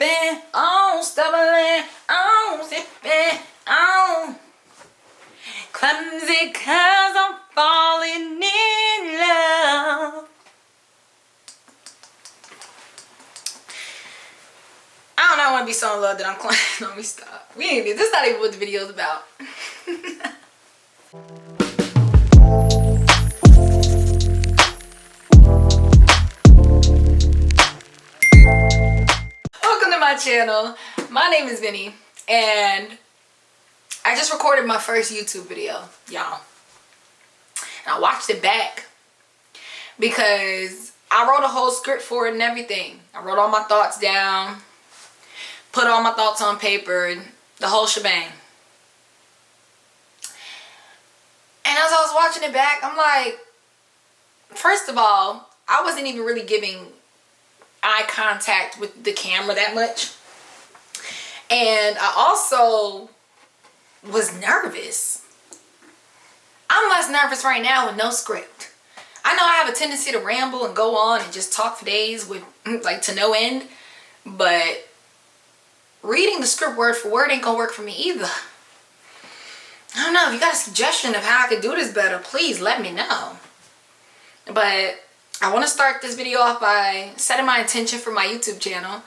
sipping on, stumbling on, sipping on. Clumsy 'cause I'm falling in love. I don't know, I want to be so in love that I'm climbing. Let me stop. This is not even what the video is about. Welcome to my channel. My name is Vinny, and I just recorded my first YouTube video, y'all. And I watched it back because I wrote a whole script for it and everything. I wrote all my thoughts down, put all my thoughts on paper, and the whole shebang. And as I was watching it back, I'm like, first of all, I wasn't even really giving eye contact with the camera that much. And I also was nervous. I'm less nervous right now with no script. I know I have a tendency to ramble and go on and just talk for days with like to no end, but reading the script word for word ain't gonna work for me either. I don't know, if you got a suggestion of how I could do this better, please let me know. But I want to start this video off by setting my intention for my YouTube channel.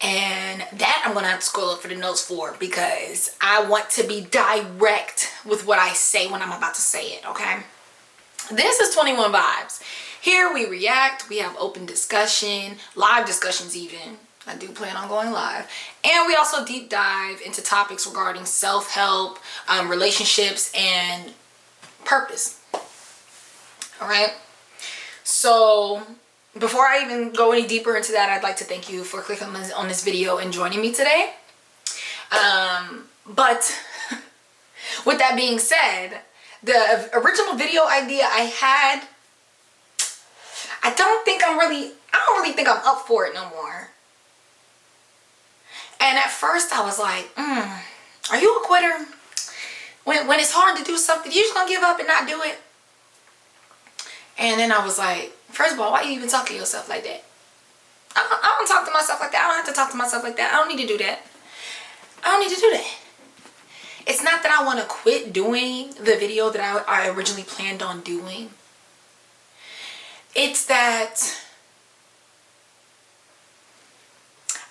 And that I'm going to have to scroll up for the notes for, because I want to be direct with what I say when I'm about to say it, okay? This is 21 Vibes. Here we react, we have open discussion, live discussions even. I do plan on going live. And we also deep dive into topics regarding self-help, relationships, and purpose. All right? So before I even go any deeper into that, I'd like to thank you for clicking on this video and joining me today. But with that being said, the original video idea I had, I don't really think I'm up for it no more. And at first I was like, are you a quitter? When it's hard to do something, you just gonna give up and not do it? And then I was like, first of all, why you even talk to yourself like that? I don't talk to myself like that. I don't have to talk to myself like that. I don't need to do that. I don't need to do that. It's not that I want to quit doing the video that I originally planned on doing. It's that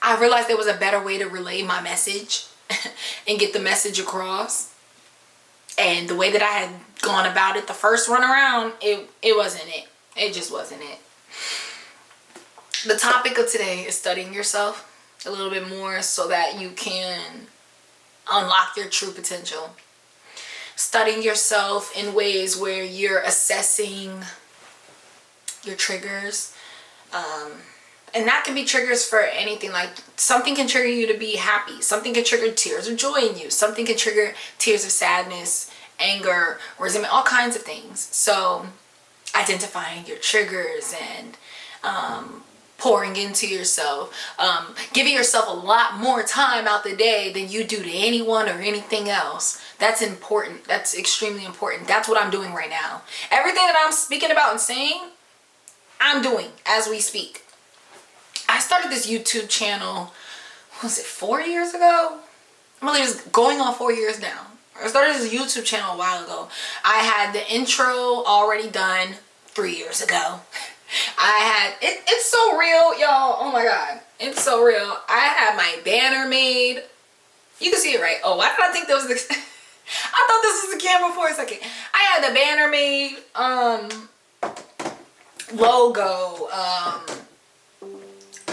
I realized there was a better way to relay my message and get the message across. And the way that I had gone about it the first run around, it wasn't it. It just wasn't it. The topic of today is studying yourself a little bit more so that you can unlock your true potential. Studying yourself in ways where you're assessing your triggers. And that can be triggers for anything. Like something can trigger you to be happy. Something can trigger tears of joy in you. Something can trigger tears of sadness, anger, resentment, all kinds of things. So identifying your triggers and pouring into yourself, giving yourself a lot more time out the day than you do to anyone or anything else. That's important. That's extremely important. That's what I'm doing right now. Everything that I'm speaking about and saying, I'm doing as we speak. I started this YouTube channel, was it 4 years ago? I believe it's going on 4 years now. I started this YouTube channel a while ago. I had the intro already done 3 years ago. It's so real, y'all. Oh my God. It's so real. I had my banner made. You can see it, right? Oh, why did I think that was the... I thought this was the camera for a second. I had the banner made, logo,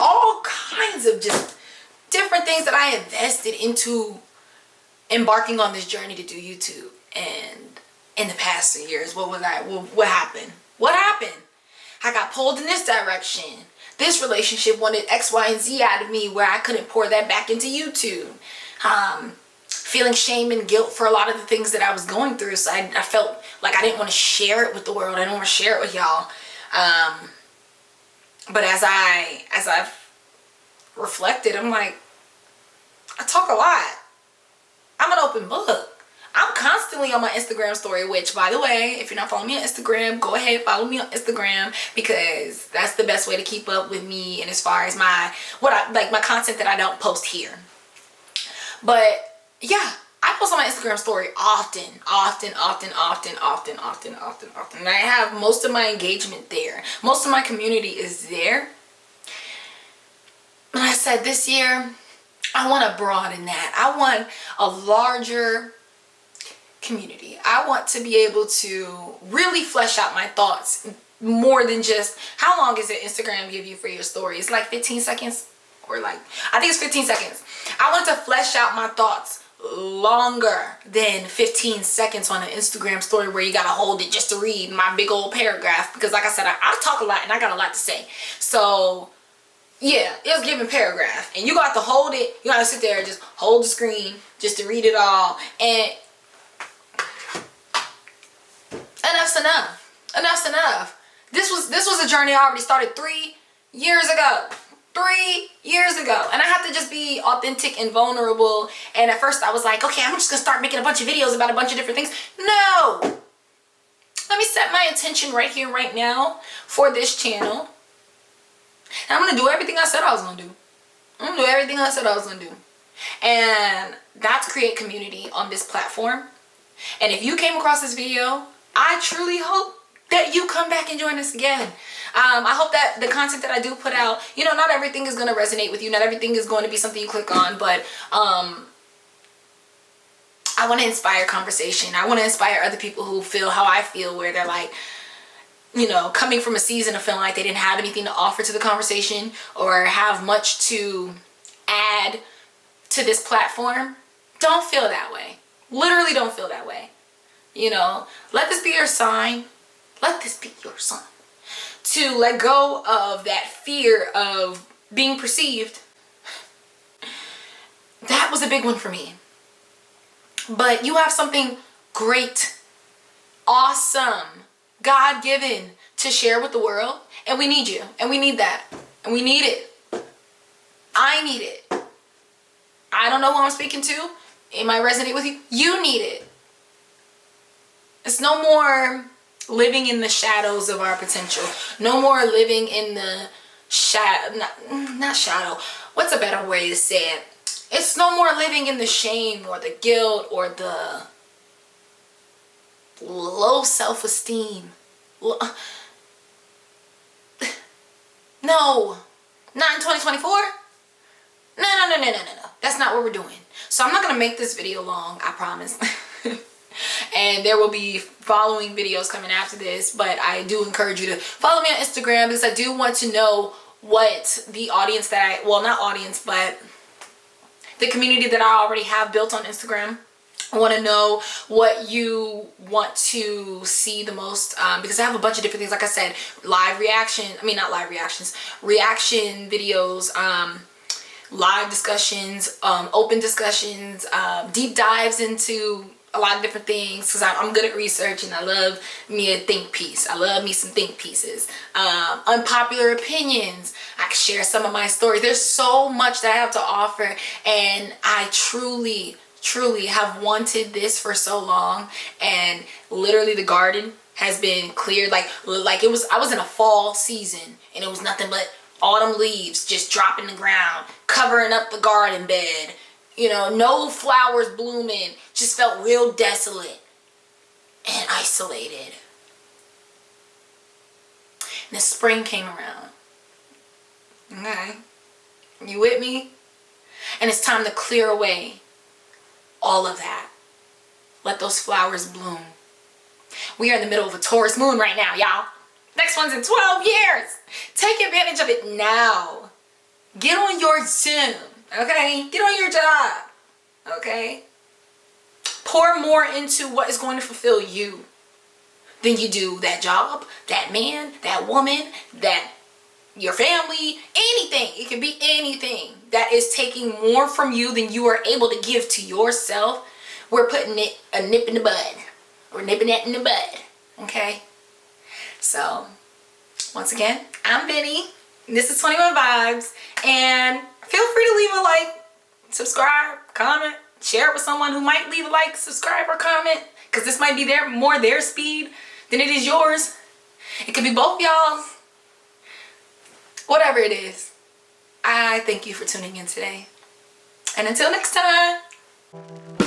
all kinds of just different things that I invested into embarking on this journey to do YouTube. And in the past 2 years, what happened? What happened? I got pulled in this direction. This relationship wanted X, Y, and Z out of me where I couldn't pour that back into YouTube. Feeling shame and guilt for a lot of the things that I was going through. So I felt like I didn't want to share it with the world. I didn't want to share it with y'all. But as I've reflected, I'm like, I talk a lot. I'm an open book. I'm constantly constantly on my Instagram story, which, by the way, if you're not following me on Instagram, go ahead, follow me on Instagram, because that's the best way to keep up with me and as far as my content that I don't post here. But yeah, I post on my Instagram story often. And I have most of my engagement there. Most of my community is there. And I said this year, I want to broaden that. I want a larger community. I want to be able to really flesh out my thoughts more than just, how long is it Instagram give you for your story? It's like 15 seconds, or I think it's 15 seconds. I want to flesh out my thoughts longer than 15 seconds on an Instagram story where you gotta hold it just to read my big old paragraph, because like I said, I talk a lot and I got a lot to say. So yeah, it was giving paragraph, and you got to hold it. You gotta sit there and just hold the screen just to read it all. And enough's enough. Enough's enough. This was a journey I already started 3 years ago. 3 years ago. And I have to just be authentic and vulnerable. And at first I was like, okay, I'm just gonna start making a bunch of videos about a bunch of different things. No. Let me set my intention right here, right now for this channel. And I'm gonna do everything I said I was gonna do. I'm gonna do everything I said I was gonna do. And that's create community on this platform. And if you came across this video, I truly hope that you come back and join us again. I hope that the content that I do put out, you know, not everything is going to resonate with you. Not everything is going to be something you click on. But I want to inspire conversation. I want to inspire other people who feel how I feel, where they're like, you know, coming from a season of feeling like they didn't have anything to offer to the conversation or have much to add to this platform. Don't feel that way. Literally don't feel that way. You know, let this be your sign. Let this be your sign to let go of that fear of being perceived. That was a big one for me. But you have something great, awesome, God-given to share with the world. And we need you. And we need that. And we need it. I need it. I don't know who I'm speaking to. It might resonate with you. You need it. It's no more living in the shadows of our potential. No more living in the shadow. Not shadow. What's a better way to say it? It's no more living in the shame or the guilt or the low self-esteem. No. Not in 2024. No. That's not what we're doing. So I'm not going to make this video long, I promise. And there will be following videos coming after this, but I do encourage you to follow me on Instagram, because I do want to know what the audience that well, not audience, but the community that I already have built on Instagram. I want to know what you want to see the most, because I have a bunch of different things. Like I said, reaction videos, live discussions, open discussions, deep dives into a lot of different things, because I'm good at research and I love me a think piece. I love me some think pieces. Unpopular opinions. I can share some of my stories. There's so much that I have to offer, and I truly have wanted this for so long. And literally the garden has been cleared. Like I was in a fall season and it was nothing but autumn leaves just dropping the ground, covering up the garden bed. You know, no flowers blooming. Just felt real desolate and isolated. And the spring came around. Okay? You with me? And it's time to clear away all of that. Let those flowers bloom. We are in the middle of a Taurus moon right now, y'all. Next one's in 12 years. Take advantage of it now. Get on your Zoom. Okay? Get on your job. Okay? Pour more into what is going to fulfill you than you do that job, that man, that woman, that your family, anything. It can be anything that is taking more from you than you are able to give to yourself. We're putting it a nip in the bud. We're nipping that in the bud. Okay? So, once again, I'm Benny. This is 21 Vibes. And feel free to leave a like, subscribe, comment, Share it with someone who might leave a like, subscribe, or comment, because this might be their speed than it is yours. It could be both y'all. Whatever it is, I thank you for tuning in today. And until next time.